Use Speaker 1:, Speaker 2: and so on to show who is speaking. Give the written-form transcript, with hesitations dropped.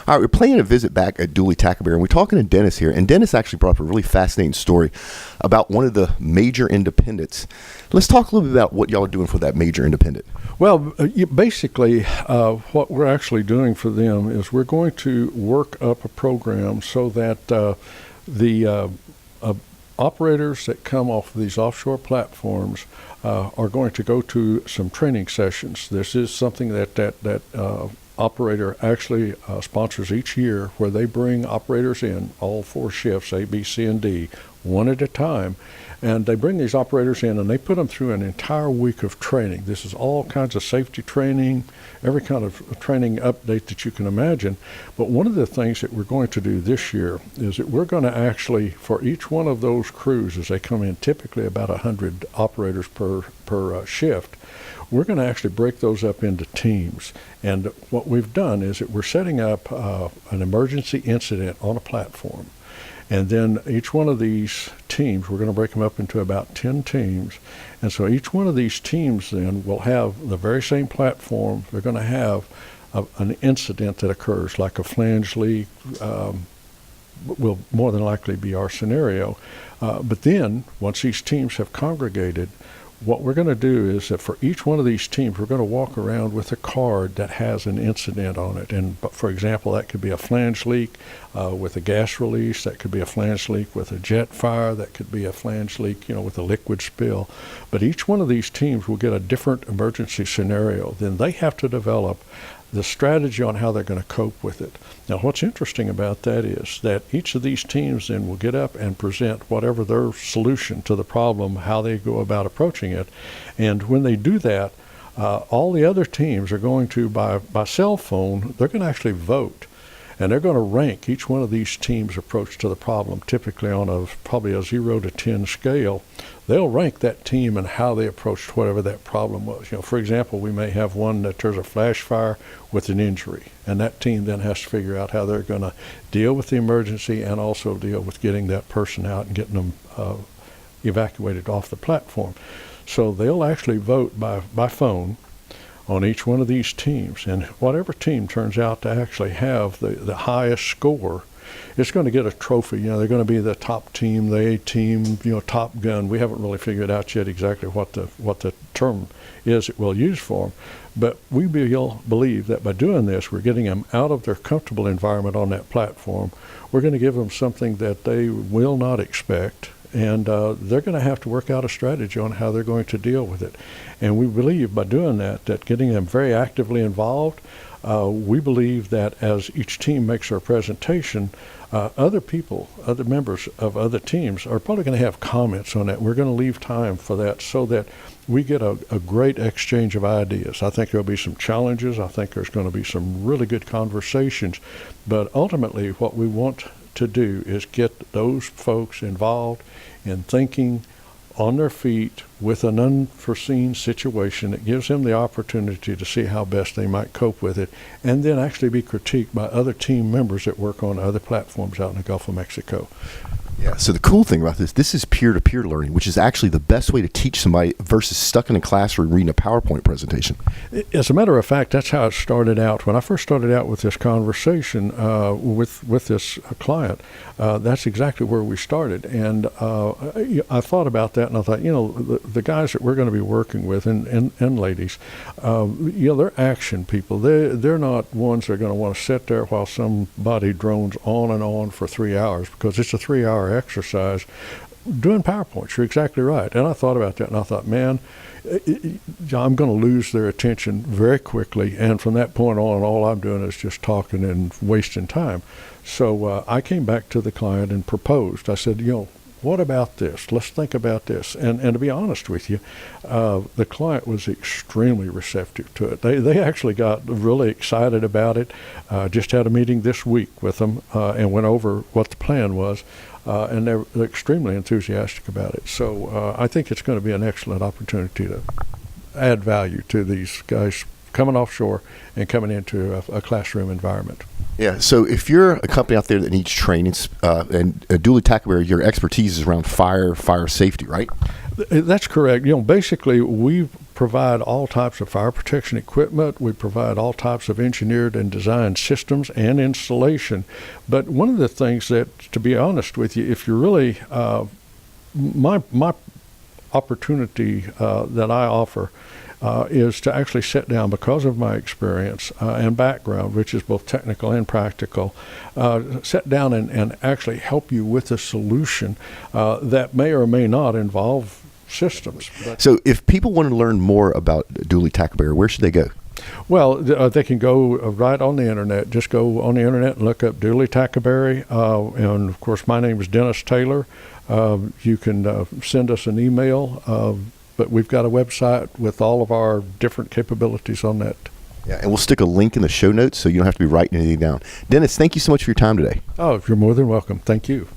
Speaker 1: All right, we're playing a visit back at Dooley Tackaberry, and we're talking to Dennis here. And Dennis actually brought up a really fascinating story about one of the major independents. Let's talk a little bit about what y'all are doing for that major independent.
Speaker 2: Well, basically, what we're actually doing for them is we're going to work up a program so that the operators that come off of these offshore platforms are going to go to some training sessions. This is something that operator actually sponsors each year, where they bring operators in, all 4 shifts, A, B, C, and D, one at a time. And they bring these operators in and they put them through an entire week of training. This is all kinds of safety training, every kind of training update that you can imagine. But one of the things that we're going to do this year is that we're going to actually, for each one of those crews, as they come in, typically about 100 operators per shift, we're going to actually break those up into teams. And what we've done is that we're setting up an emergency incident on a platform. And then each one of these teams, we're going to break them up into about 10 teams. And so each one of these teams then will have the very same platform. They're going to have an incident that occurs, like a flange leak, will more than likely be our scenario. But then, once these teams have congregated, what we're going to do is that for each one of these teams, we're going to walk around with a card that has an incident on it. And for example, that could be a flange leak with a gas release. That could be a flange leak with a jet fire. That could be a flange leak, with a liquid spill. But each one of these teams will get a different emergency scenario. Then they have to develop the strategy on how they're going to cope with it. Now, what's interesting about that is that each of these teams then will get up and present whatever their solution to the problem, how they go about approaching it. And when they do that, all the other teams are going to, by cell phone, they're going to actually vote. And they're going to rank each one of these teams' approach to the problem, typically on probably a 0 to 10 scale. They'll rank that team and how they approached whatever that problem was. For example, we may have one that there's a flash fire with an injury, and that team then has to figure out how they're going to deal with the emergency and also deal with getting that person out and getting them evacuated off the platform. So they'll actually vote by phone on each one of these teams, and whatever team turns out to actually have the highest score, it's going to get a trophy. They're going to be the top team, the A team, Top Gun. We haven't really figured out yet exactly what the term is that we'll use for them, but we believe that by doing this, we're getting them out of their comfortable environment on that platform. We're going to give them something that they will not expect, and they're going to have to work out a strategy on how they're going to deal with it. And we believe by doing that getting them very actively involved, we believe that as each team makes their presentation, other members of other teams are probably going to have comments on that. We're going to leave time for that so that we get a great exchange of ideas. I think there'll be some challenges. I think there's going to be some really good conversations. But ultimately, what we want to do is get those folks involved in thinking on their feet with an unforeseen situation that gives them the opportunity to see how best they might cope with it, and then actually be critiqued by other team members that work on other platforms out in the Gulf of Mexico.
Speaker 1: Yeah, so the cool thing about this is peer-to-peer learning, which is actually the best way to teach somebody versus stuck in a classroom reading a PowerPoint presentation.
Speaker 2: As a matter of fact, that's how it started out. When I first started out with this conversation with this client, that's exactly where we started. And I thought about that, and I thought, the guys that we're going to be working with, and ladies, they're action people. They're not ones that are going to want to sit there while somebody drones on and on for 3 hours, because it's a 3-hour exercise doing PowerPoints. You're exactly right. And I thought about that, and I thought, man, I'm going to lose their attention very quickly. And from that point on, all I'm doing is just talking and wasting time. So I came back to the client and proposed. I said, what about this? Let's think about this. And to be honest with you, the client was extremely receptive to it. They actually got really excited about it. Just had a meeting this week with them and went over what the plan was. And they're extremely enthusiastic about it. So I think it's going to be an excellent opportunity to add value to these guys coming offshore and coming into a classroom environment.
Speaker 1: Yeah, so if you're a company out there that needs training, and Dooley Tackaberry, your expertise is around fire safety, right?
Speaker 2: That's correct. Basically, we've provide all types of fire protection equipment. We provide all types of engineered and designed systems and installation. But one of the things that, to be honest with you, if you're really, my opportunity that I offer is to actually sit down, because of my experience and background, which is both technical and practical, sit down and actually help you with a solution that may or may not involve systems.
Speaker 1: So if people want to learn more about Dooley Tackaberry, where should they go?
Speaker 2: Well, they can go right on the internet. Just go on the internet and look up Dooley Tackaberry. And, of course, my name is Dennis Taylor. You can send us an email. But we've got a website with all of our different capabilities on that.
Speaker 1: Yeah, and we'll stick a link in the show notes so you don't have to be writing anything down. Dennis, thank you so much for your time today.
Speaker 2: Oh, you're more than welcome. Thank you.